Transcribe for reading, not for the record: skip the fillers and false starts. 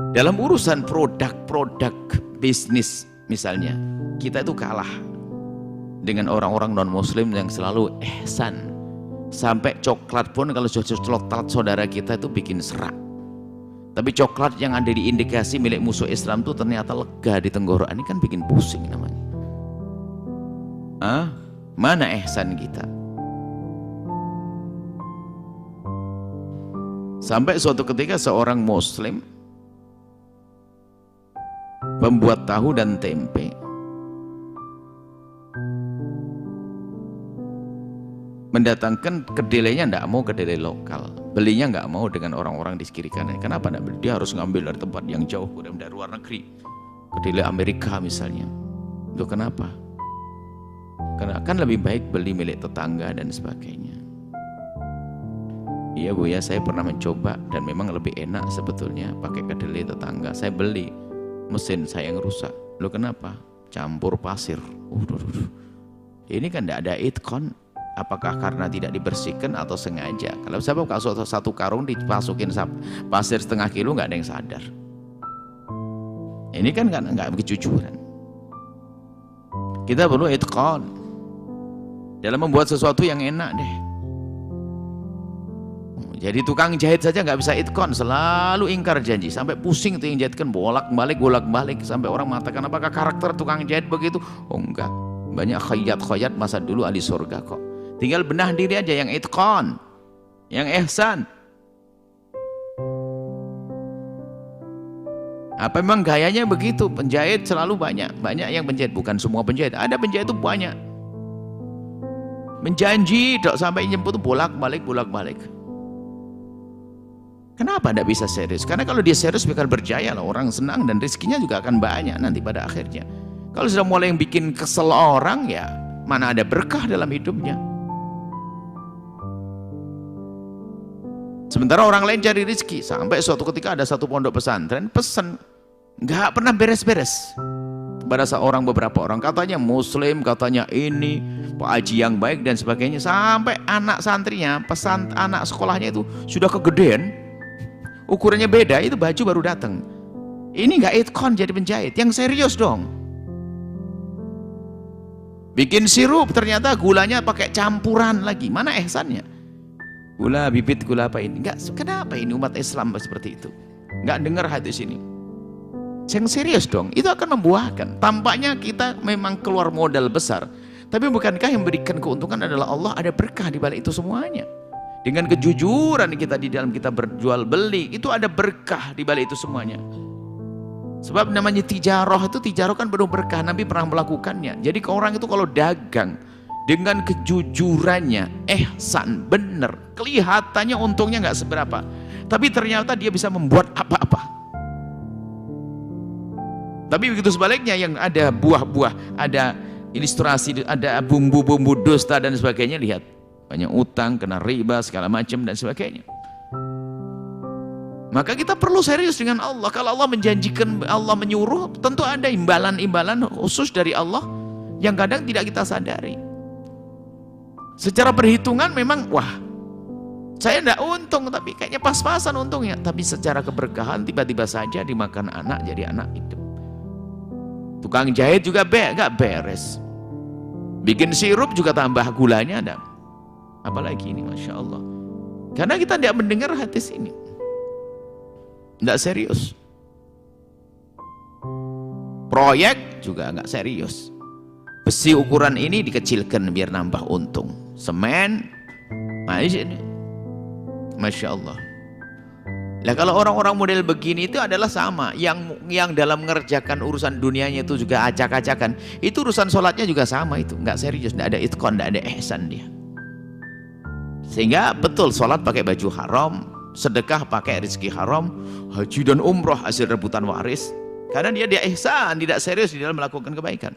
Dalam urusan produk-produk bisnis misalnya, kita itu kalah dengan orang-orang non-muslim yang selalu ihsan. Sampai coklat pun kalau coklat saudara kita itu bikin serak. Tapi coklat yang ada di indikasi milik musuh Islam itu ternyata lega di tenggorokan, ini kan bikin pusing namanya. Mana ihsan kita? Sampai suatu ketika seorang muslim pembuat tahu dan tempe mendatangkan kedelainya, tidak mau kedelai lokal, belinya nggak mau dengan orang-orang di kiri kanan. Kenapa tidak beli? Dia harus ngambil dari tempat yang jauh, dari luar negeri, kedelai Amerika misalnya. Itu kenapa? Karena kan lebih baik beli milik tetangga dan sebagainya. Iya Bu ya, saya pernah mencoba dan memang lebih enak sebetulnya pakai kedelai tetangga. Saya beli, mesin saya yang rusak. Loh kenapa? Campur pasir. Ini kan tidak ada itkon. Apakah karena tidak dibersihkan atau sengaja? Kalau satu karung dimasukin pasir setengah kilo, nggak ada yang sadar. Ini kan nggak kejujuran. Kita perlu itkon dalam membuat sesuatu yang enak deh. Jadi tukang jahit saja nggak bisa itkon, selalu ingkar janji, sampai pusing itu yang jahitkan, bolak-balik, sampai orang mengatakan apakah karakter tukang jahit begitu? Oh enggak, banyak khayat masa dulu ahli surga kok. Tinggal benah diri aja yang itkon, yang ihsan. Apa memang gayanya begitu? Penjahit selalu banyak yang penjahit, bukan semua penjahit, ada penjahit itu banyak. Menjanji dok sampai nyebut bolak-balik. Kenapa tidak bisa serius? Karena kalau dia serius bakal berjaya lah, orang senang dan rezekinya juga akan banyak nanti pada akhirnya. Kalau sudah mulai yang bikin kesel orang, ya mana ada berkah dalam hidupnya. Sementara orang lain cari rezeki, sampai suatu ketika ada satu pondok pesantren pesen, nggak pernah beres-beres kepada beberapa orang, katanya muslim, katanya ini Pak Haji yang baik dan sebagainya, sampai anak santrinya, anak sekolahnya itu sudah kegedean, ukurannya beda, itu baju baru datang. Ini nggak itkon jadi penjahit, yang serius dong. Bikin sirup ternyata gulanya pakai campuran lagi, mana ihsannya? Gula bibit, gula apa ini? Enggak, kenapa ini umat Islam seperti itu? Enggak dengar hadis ini. Yang serius dong, itu akan membuahkan. Tampaknya kita memang keluar modal besar, tapi bukankah yang memberikan keuntungan adalah Allah? Ada berkah di balik itu semuanya. Dengan kejujuran kita di dalam kita berjual beli, itu ada berkah di balik itu semuanya. Sebab namanya tijarah kan penuh berkah, Nabi pernah melakukannya. Jadi orang itu kalau dagang dengan kejujurannya, ihsan, benar, kelihatannya untungnya nggak seberapa, tapi ternyata dia bisa membuat apa-apa. Tapi begitu sebaliknya, yang ada buah-buah, ada ilustrasi, ada bumbu-bumbu dusta dan sebagainya, lihat banyak utang, kena riba segala macam dan sebagainya. Maka kita perlu serius dengan Allah. Kalau Allah menjanjikan, Allah menyuruh, tentu ada imbalan-imbalan khusus dari Allah yang kadang tidak kita sadari. Secara perhitungan memang, wah, saya tidak untung, tapi kayaknya pas-pasan untungnya. Tapi secara keberkahan tiba-tiba saja dimakan anak, jadi anak hidup. Tukang jahit juga nggak beres. Bikin sirup juga tambah gulanya ada. Apalagi ini, Masya Allah. Karena kita tidak mendengar hadis ini, tidak serius. Proyek juga nggak serius. Besi ukuran ini dikecilkan biar nambah untung. Semen, ini, Masya Allah. Lah kalau orang-orang model begini itu adalah sama, yang dalam mengerjakan urusan dunianya itu juga acak-acakan. Itu urusan sholatnya juga sama, itu nggak serius, nggak ada itkon, nggak ada ihsan dia. Sehingga betul sholat pakai baju haram, sedekah pakai rezeki haram, haji dan umroh hasil rebutan waris. Karena dia ihsan, tidak serius di dalam melakukan kebaikan.